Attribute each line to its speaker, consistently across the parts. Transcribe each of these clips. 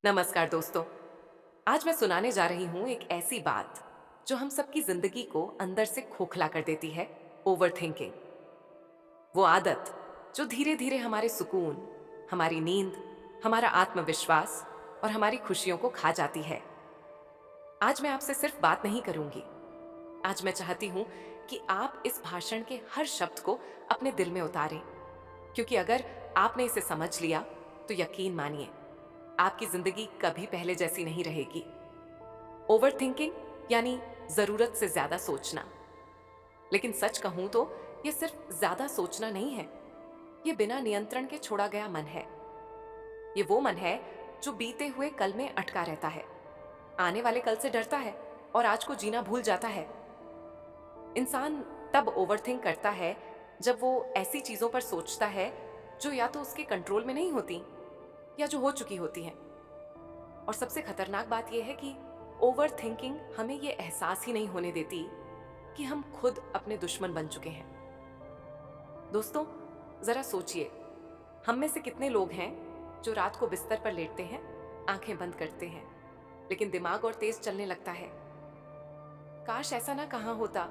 Speaker 1: नमस्कार दोस्तों। आज मैं सुनाने जा रही हूँ एक ऐसी बात जो हम सबकी जिंदगी को अंदर से खोखला कर देती है। ओवर थिंकिंग, वो आदत जो धीरे धीरे हमारे सुकून, हमारी नींद, हमारा आत्मविश्वास और हमारी खुशियों को खा जाती है। आज मैं आपसे सिर्फ बात नहीं करूंगी। आज मैं चाहती हूँ कि आप इस भाषण के हर शब्द को अपने दिल में उतारें, क्योंकि अगर आपने इसे समझ लिया तो यकीन मानिए आपकी जिंदगी कभी पहले जैसी नहीं रहेगी। ओवर थिंकिंग यानी जरूरत से ज्यादा सोचना। लेकिन सच कहूं तो यह सिर्फ ज्यादा सोचना नहीं है, यह बिना नियंत्रण के छोड़ा गया मन है। ये वो मन है जो बीते हुए कल में अटका रहता है, आने वाले कल से डरता है और आज को जीना भूल जाता है। इंसान तब ओवरथिंक करता है जब वो ऐसी चीजों पर सोचता है जो या तो उसके कंट्रोल में नहीं होती या जो हो चुकी होती हैं। और सबसे खतरनाक बात यह है कि ओवर थिंकिंग हमें यह एहसास ही नहीं होने देती कि हम खुद अपने दुश्मन बन चुके हैं। दोस्तों, जरा सोचिए, हम में से कितने लोग हैं जो रात को बिस्तर पर लेटते हैं, आंखें बंद करते हैं, लेकिन दिमाग और तेज चलने लगता है। काश ऐसा ना कहाँ होता,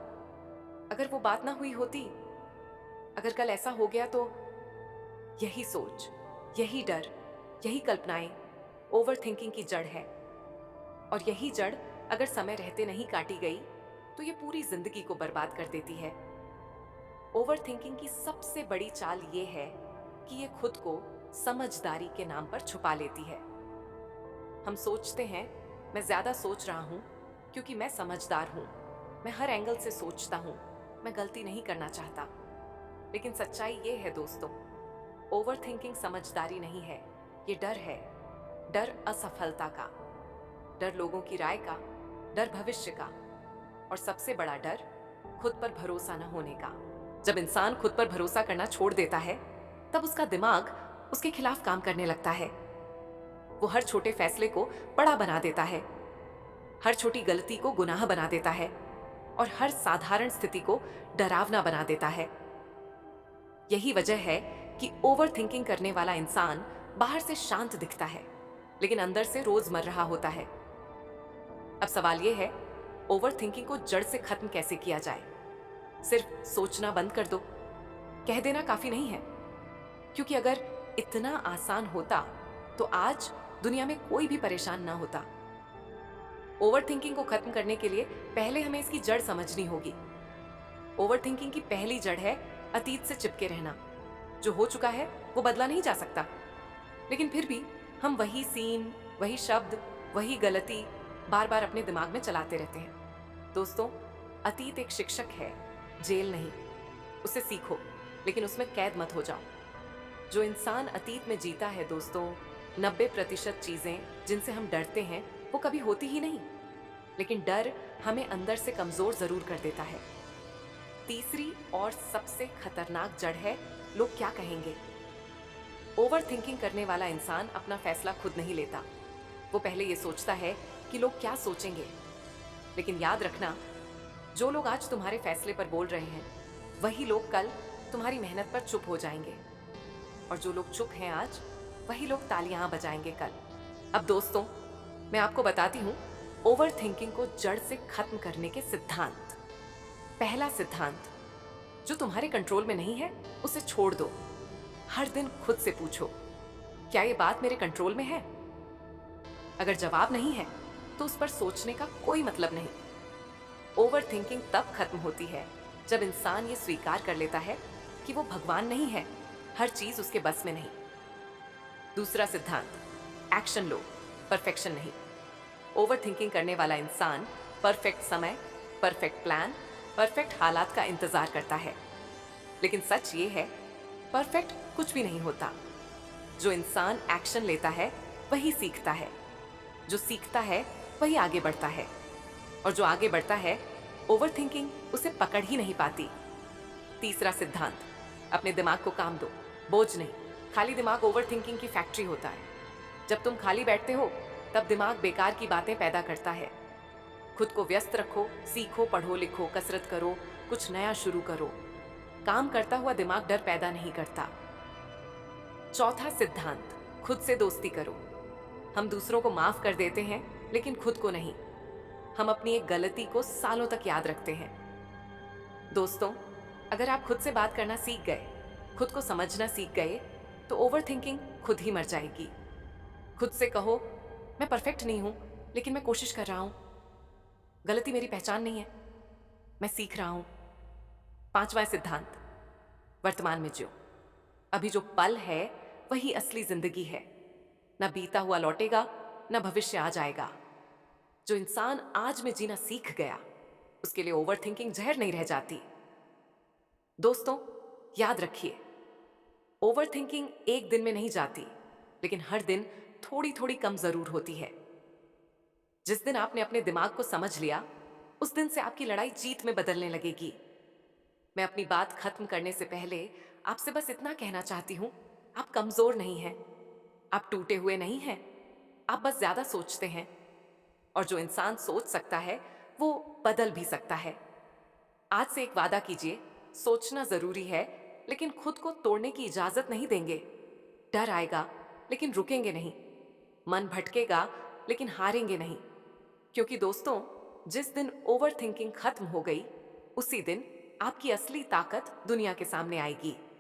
Speaker 1: अगर वो बात ना हुई होती, अगर कल ऐसा हो गया तो। यही सोच, यही डर, यही कल्पनाएं ओवर थिंकिंग की जड़ है। और यही जड़ अगर समय रहते नहीं काटी गई तो ये पूरी जिंदगी को बर्बाद कर देती है। ओवर थिंकिंग की सबसे बड़ी चाल ये है कि ये खुद को समझदारी के नाम पर छुपा लेती है। हम सोचते हैं मैं ज्यादा सोच रहा हूं क्योंकि मैं समझदार हूं, मैं हर एंगल से सोचता हूं, मैं गलती नहीं करना चाहता। लेकिन सच्चाई ये है दोस्तों, ओवर थिंकिंग समझदारी नहीं है, ये डर है। डर असफलता का, डर लोगों की राय का, डर भविष्य का, और सबसे बड़ा डर खुद पर भरोसा न होने का। जब इंसान खुद पर भरोसा करना छोड़ देता है तब उसका दिमाग उसके खिलाफ काम करने लगता है। वो हर छोटे फैसले को बड़ा बना देता है, हर छोटी गलती को गुनाह बना देता है और हर साधारण स्थिति को डरावना बना देता है। यही वजह है कि ओवर थिंकिंग करने वाला इंसान बाहर से शांत दिखता है लेकिन अंदर से रोज मर रहा होता है। अब सवाल यह है, ओवर थिंकिंग को जड़ से खत्म कैसे किया जाए? सिर्फ सोचना बंद कर दो, कह देना काफी नहीं है, क्योंकि अगर इतना आसान होता तो आज दुनिया में कोई भी परेशान ना होता। ओवर थिंकिंग को खत्म करने के लिए पहले हमें इसकी जड़ समझनी होगी। ओवर थिंकिंग की पहली जड़ है अतीत से चिपके रहना। जो हो चुका है वो बदला नहीं जा सकता, लेकिन फिर भी हम वही सीन, वही शब्द, वही गलती बार बार अपने दिमाग में चलाते रहते हैं। दोस्तों, अतीत एक शिक्षक है, जेल नहीं। उसे सीखो, लेकिन उसमें कैद मत हो जाओ। जो इंसान अतीत में जीता है दोस्तों, 90% चीजें जिनसे हम डरते हैं वो कभी होती ही नहीं, लेकिन डर हमें अंदर से कमजोर जरूर कर देता है। तीसरी और सबसे खतरनाक जड़ है लोग क्या कहेंगे। ओवर थिंकिंग करने वाला इंसान अपना फैसला खुद नहीं लेता। वो पहले ये सोचता है कि लोग क्या सोचेंगे। लेकिन याद रखना, जो लोग आज तुम्हारे फैसले पर बोल रहे हैं वही लोग कल तुम्हारी मेहनत पर चुप हो जाएंगे, और जो लोग चुप हैं आज वही लोग तालियां बजाएंगे कल। अब दोस्तों, मैं आपको बताती हूं ओवर थिंकिंग को जड़ से खत्म करने के सिद्धांत। पहला सिद्धांत, जो तुम्हारे कंट्रोल में नहीं है उसे छोड़ दो। हर दिन खुद से पूछो, क्या ये बात मेरे कंट्रोल में है? अगर जवाब नहीं है तो उस पर सोचने का कोई मतलब नहीं। ओवर थिंकिंग तब खत्म होती है जब इंसान ये स्वीकार कर लेता है कि वो भगवान नहीं है, हर चीज उसके बस में नहीं। दूसरा सिद्धांत, एक्शन लो, परफेक्शन नहीं। ओवर थिंकिंग करने वाला इंसान परफेक्ट समय, परफेक्ट प्लान, परफेक्ट हालात का इंतजार करता है, लेकिन सच ये है परफेक्ट कुछ भी नहीं होता। जो इंसान एक्शन लेता है वही सीखता है, जो सीखता है वही आगे बढ़ता है, और जो आगे बढ़ता है ओवर थिंकिंग उसे पकड़ ही नहीं पाती। तीसरा सिद्धांत, अपने दिमाग को काम दो, बोझ नहीं। खाली दिमाग ओवर थिंकिंग की फैक्ट्री होता है। जब तुम खाली बैठते हो तब दिमाग बेकार की बातें पैदा करता है। खुद को व्यस्त रखो, सीखो, पढ़ो, लिखो, कसरत करो, कुछ नया शुरू करो। काम करता हुआ दिमाग डर पैदा नहीं करता। चौथा सिद्धांत, खुद से दोस्ती करो। हम दूसरों को माफ कर देते हैं, लेकिन खुद को नहीं। हम अपनी एक गलती को सालों तक याद रखते हैं। दोस्तों, अगर आप खुद से बात करना सीख गए, खुद को समझना सीख गए, तो ओवरथिंकिंग खुद ही मर जाएगी। खुद से कहो, मैं परफेक्ट नहीं हूं, लेकिन मैं कोशिश कर रहा हूं। गलती मेरी पहचान नहीं है, मैं सीख रहा हूं। पांचवा सिद्धांत, वर्तमान में जियो। अभी जो पल है वही असली जिंदगी है। ना बीता हुआ लौटेगा, ना भविष्य आ जाएगा। जो इंसान आज में जीना सीख गया, उसके लिए ओवरथिंकिंग जहर नहीं रह जाती। दोस्तों, याद रखिए, ओवरथिंकिंग एक दिन में नहीं जाती, लेकिन हर दिन थोड़ी थोड़ी कम जरूर होती है। जिस दिन आपने अपने दिमाग को समझ लिया, उस दिन से आपकी लड़ाई जीत में बदलने लगेगी। मैं अपनी बात खत्म करने से पहले आपसे बस इतना कहना चाहती हूं, आप कमजोर नहीं हैं, आप टूटे हुए नहीं हैं, आप बस ज्यादा सोचते हैं। और जो इंसान सोच सकता है, वो बदल भी सकता है। आज से एक वादा कीजिए, सोचना जरूरी है, लेकिन खुद को तोड़ने की इजाजत नहीं देंगे। डर आएगा, लेकिन रुकेंगे नहीं। मन भटकेगा, लेकिन हारेंगे नहीं। क्योंकि दोस्तों, जिस दिन ओवरथिंकिंग खत्म हो गई, उसी दिन आपकी असली ताकत दुनिया के सामने आएगी।